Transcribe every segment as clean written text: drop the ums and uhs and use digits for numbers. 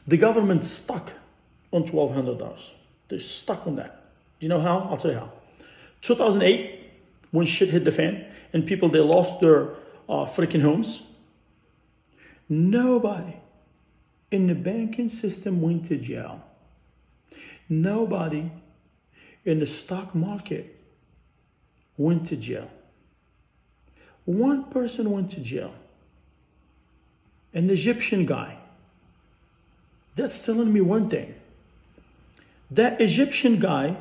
The government stuck on $1,200. They're stuck on that. Do you know how? I'll tell you how. 2008, when shit hit the fan and people, they lost their freaking homes, nobody in the banking system went to jail. Nobody in the stock market went to jail. One person went to jail. An Egyptian guy. That's telling me one thing. That Egyptian guy,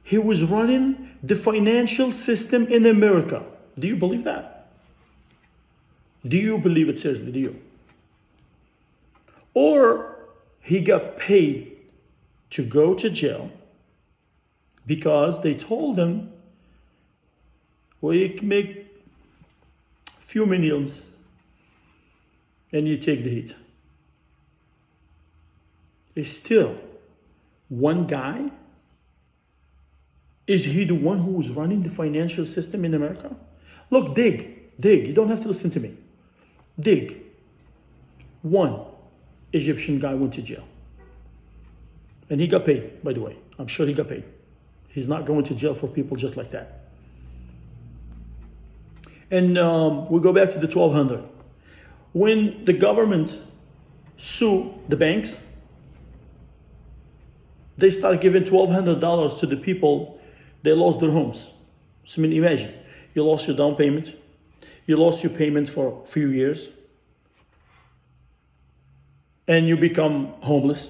he was running the financial system in America. Do you believe that? Do you believe it seriously? Do you? Or he got paid to go to jail because they told him, well, you can make a few millions and you take the heat. It's still one guy. Is he the one who was running the financial system in America? Look, dig. You don't have to listen to me. Dig. One Egyptian guy went to jail. And he got paid, by the way. I'm sure he got paid. He's not going to jail for people just like that. And we go back to the 1200. When the government sued the banks, they started giving $1,200 to the people. They lost their homes. So I mean, imagine, you lost your down payment. You lost your payment for a few years. And you become homeless.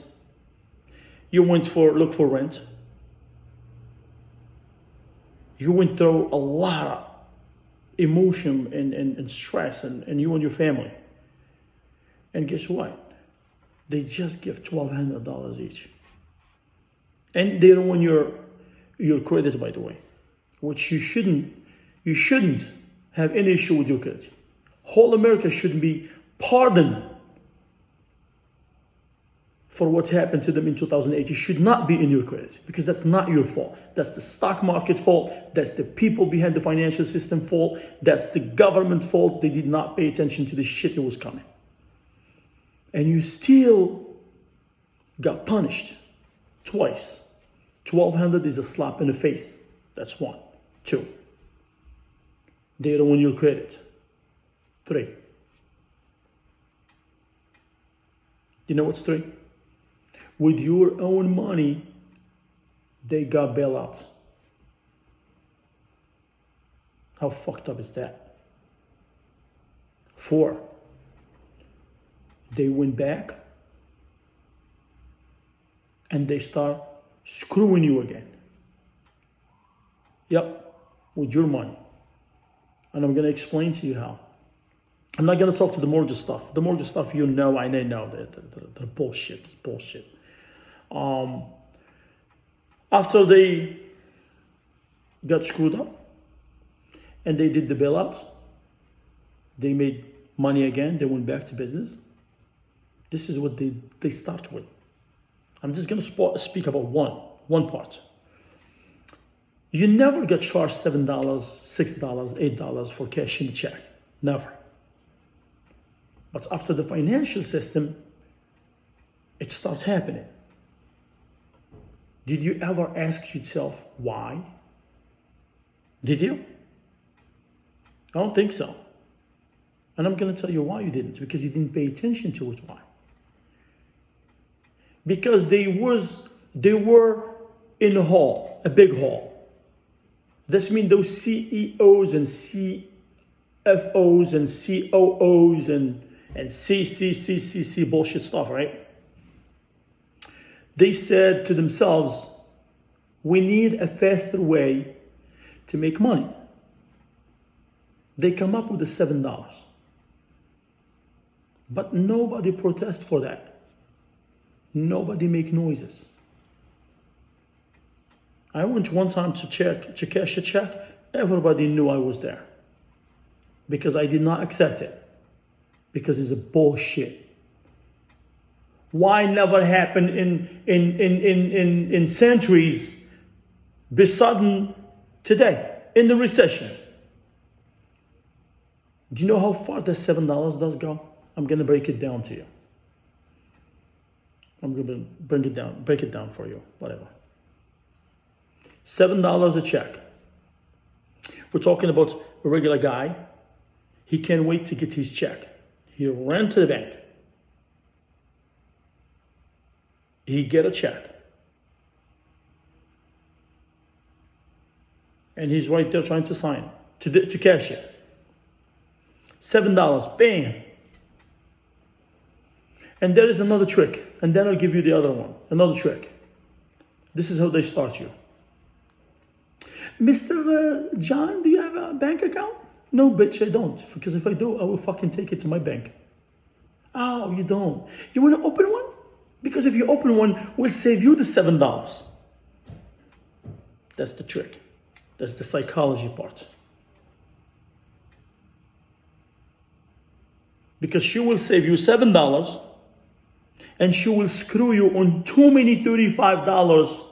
You went look for rent. You went through a lot of emotion and stress, and you and your family. And guess what? They just give $1,200 each. And they don't want your credit, by the way, which you shouldn't have any issue with your credit. Whole America should be pardoned for what happened to them in 2008. You should not be in your credit because that's not your fault. That's the stock market fault. That's the people behind the financial system fault. That's the government fault. They did not pay attention to the shit that was coming. And you still got punished twice. 1,200 is a slap in the face. That's one. Two, they don't want your credit. Three. You know what's three? With your own money, they got bailout. How fucked up is that? Four, they went back and they start screwing you again. Yep, with your money. And I'm going to explain to you how. I'm not going to talk to the mortgage stuff. The mortgage stuff, you know, I know the bullshit. It's bullshit. After they got screwed up and they did the bailouts, they made money again. They went back to business. This is what they start with. I'm just going to speak about one part. You never get charged $7, $6, $8 for cashing a check. Never. But after the financial system, it starts happening. Did you ever ask yourself why? Did you? I don't think so. And I'm going to tell you why you didn't. Because you didn't pay attention to it. Why? Because they were in a hall, a big hall. This means those CEOs and CFOs and COOs and CCCCC bullshit stuff, right? They said to themselves, we need a faster way to make money. They come up with the $7. But nobody protests for that. Nobody make noises. I went one time to cash a check. Everybody knew I was there. Because I did not accept it. Because it's a bullshit. Why never happened in centuries, be sudden today, in the recession? Do you know how far that $7 does go? I'm going to break it down to you. I'm going to break it down for you, whatever. $7 a check. We're talking about a regular guy. He can't wait to get his check. He ran to the bank. He get a check. And he's right there trying to sign, to cash it. $7, bam. And there is another trick. And then I'll give you the other one, another trick. This is how they start you. Mr. John, do you have a bank account? No, bitch, I don't. Because if I do, I will fucking take it to my bank. Oh, you don't. You want to open one? Because if you open one, we'll save you the $7. That's the trick. That's the psychology part. Because she will save you $7 and she will screw you on too many $35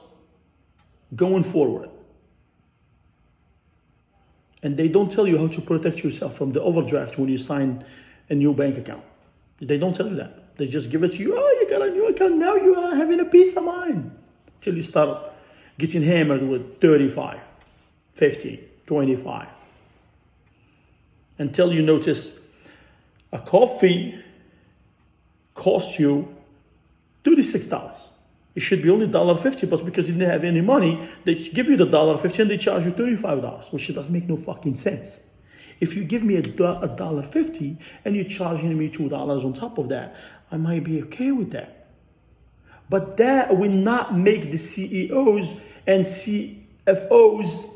going forward. And they don't tell you how to protect yourself from the overdraft when you sign a new bank account. They don't tell you that. They just give it to you. Oh, you got a new account. Now you are having a peace of mind. Till you start getting hammered with 35, 50, 25. Until you notice a coffee costs you $36. It should be only $1.50, but because you didn't have any money, they give you the $1.50 and they charge you $35, which doesn't make no fucking sense. If you give me a $1.50 and you're charging me $2 on top of that, I might be okay with that. But that will not make the CEOs and CFOs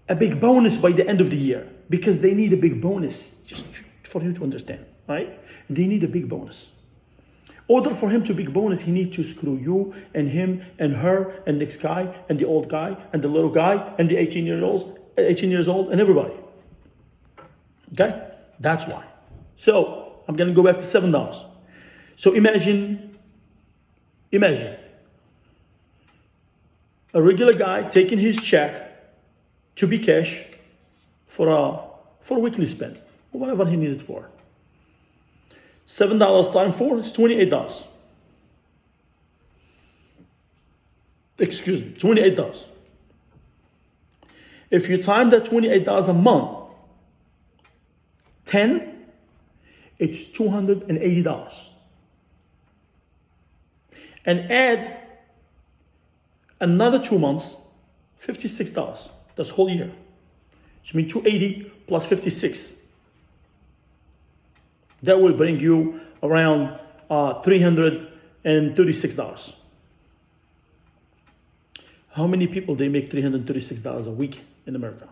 a big bonus by the end of the year, because they need a big bonus, just for you to understand, right? They need a big bonus. In order for him to big bonus, he needs to screw you and him and her and next guy and the old guy and the little guy and the 18 years old and everybody. Okay? That's why. So I'm gonna go back to $7. So imagine a regular guy taking his check to be cash for a weekly spend, or whatever he needs for. $7 times 4 is $28. Excuse me, $28. If you time that $28 a month, 10, it's $280. And add another 2 months, $56. That's whole year. So I mean 280 plus 56. That will bring you around $336. How many people they make $336 a week in America?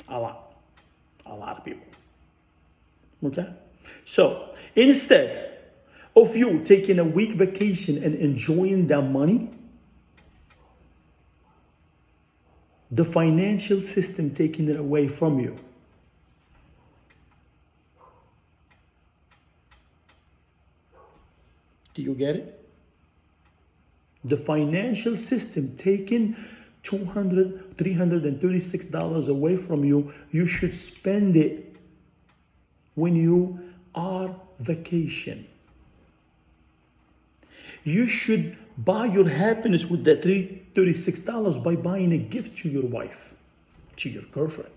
A lot of people. Okay? So instead of you taking a week vacation and enjoying that money, the financial system taking it away from you. Do you get it? The financial system taking $336 away from you, you should spend it when you are vacation. You should buy your happiness with that $36 by buying a gift to your wife, to your girlfriend,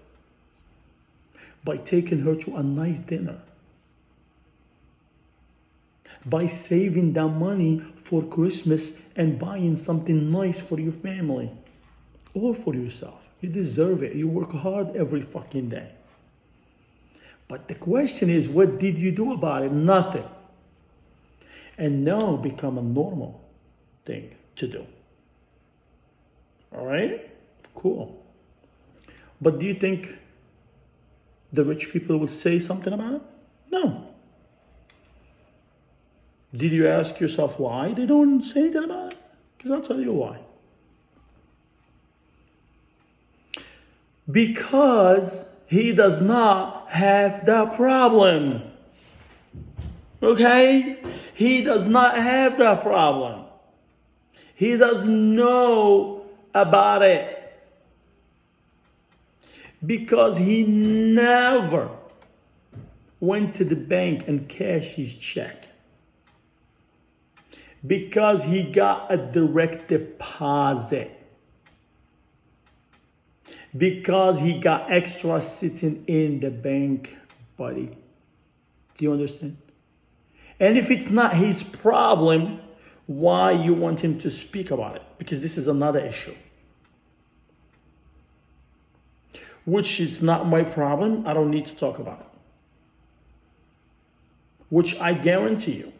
by taking her to a nice dinner, by saving that money for Christmas and buying something nice for your family or for yourself. You deserve it. You work hard every fucking day. But the question is, what did you do about it? Nothing. And now become a normal thing to do. All right? Cool. But do you think the rich people will say something about it? No. Did you ask yourself why they don't say anything about it? Because I'll tell you why. Because he does not have that problem. Okay? He does not have that problem. He doesn't know about it. Because he never went to the bank and cashed his check. Because he got a direct deposit. Because he got extra sitting in the bank, buddy. Do you understand? And if it's not his problem, why you want him to speak about it? Because this is another issue. Which is not my problem. I don't need to talk about it. Which I guarantee you,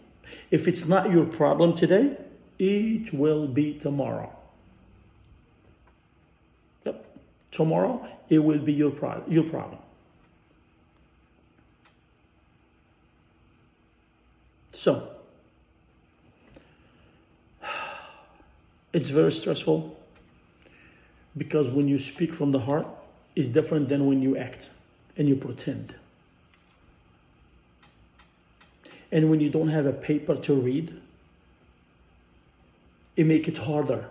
if it's not your problem today, it will be tomorrow. Yep. Tomorrow, it will be your problem. So, it's very stressful because when you speak from the heart, it's different than when you act and you pretend. And when you don't have a paper to read, it makes it harder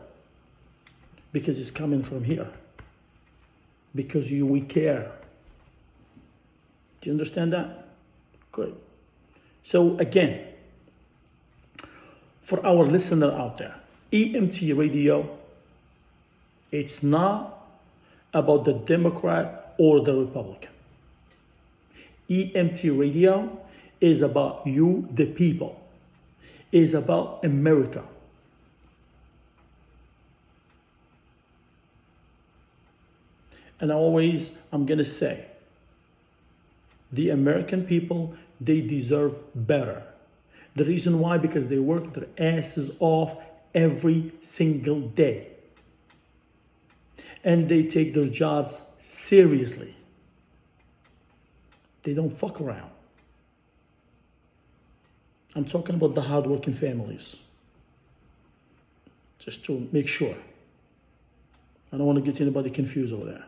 because it's coming from here. Because we care. Do you understand that? Good. So again, for our listener out there, EMT radio, it's not about the Democrat or the Republican. EMT radio is about you, the people. Is about America. And I'm gonna say, the American people, they deserve better. The reason why, because they work their asses off every single day. And they take their jobs seriously. They don't fuck around. I'm talking about the hardworking families. Just to make sure. I don't want to get anybody confused over there.